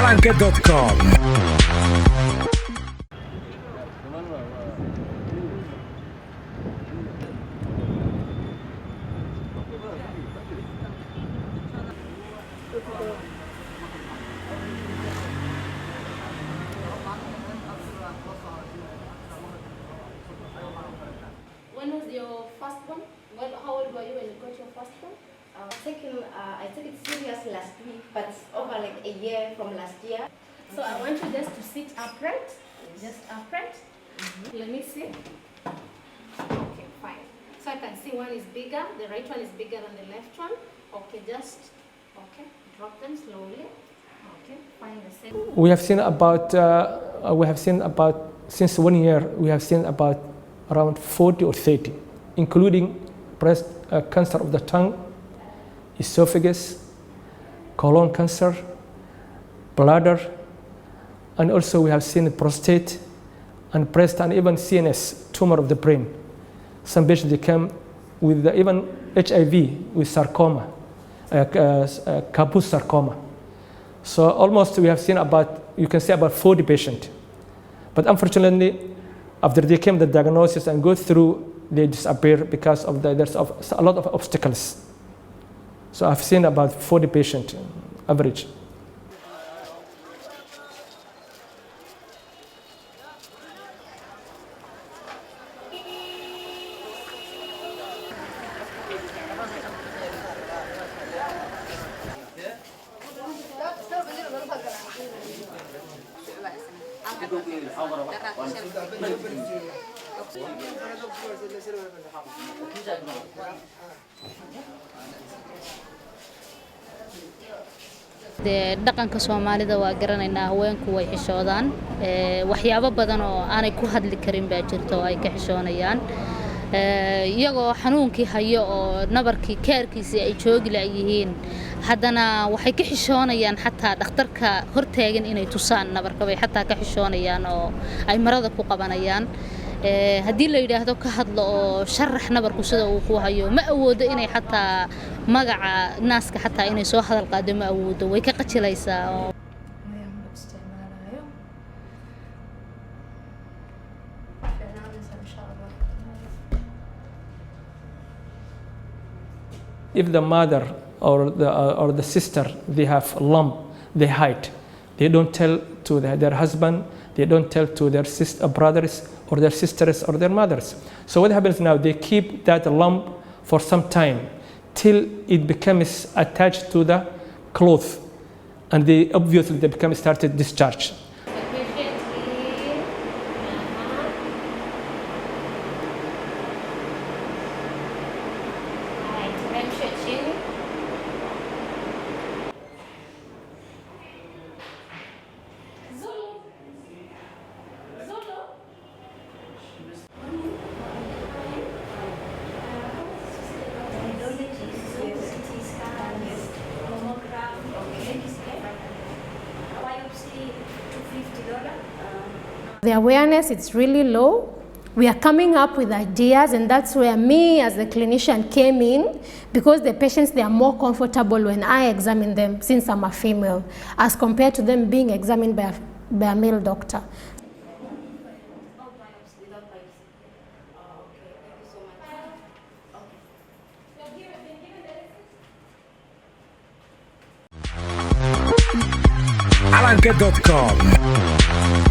calanka.com. When was your first one? How old were you when you got your first one? I took it serious last week, but it's over like a year from last year. So I want you just to sit upright. Just upright. Let me see. Okay, fine. So I can see one is bigger, the right one is bigger than the left one. Okay, drop them slowly. Okay, find the same. We have seen about since 1 year we have seen about around 40 or 30, including breast cancer of the tongue, esophagus, colon cancer, bladder, and also we have seen prostate and breast and even CNS, tumor of the brain. Some patients they come with even HIV, with sarcoma, Kapoor sarcoma. So almost we have seen about, you can say about 40 patients. But unfortunately, after they came the diagnosis and go through, they disappear because of there's a lot of obstacles. So I've seen about 40 patients average. dhaqanka Soomaalida waa garanaynaa haweenku way xishoodaan waxyaabo badan oo aanay ku hadli karin baa jirto ay ka xishoonayaan iyagoo xanuunkii hayo oo nabarkii keerkiisa ay joogi laayihiin haddana waxay ka xishoonayaan xataa dhakhtarka hortaagan inay tusaan nabarka way xataa ka xishoonayaan oo ay marada ku qabanayaan haddii la yiraahdo ka hadlo oo sharax nabarku sida uu ku hayo ma awoodo inay xataa magaca naaska xataa inay soo hadal qaado ma awoodo way ka qajilaysaa If the mother or the sister they have lump, they hide. They don't tell to their husband. They don't tell to their brothers or their sisters or their mothers. So what happens now? They keep that lump for some time till it becomes attached to the cloth, and they obviously become started discharge. The awareness is really low. We are coming up with ideas, and that's where me as the clinician came in, because the patients, they are more comfortable when I examine them, since I'm a female, as compared to them being examined by a male doctor. calanka.com.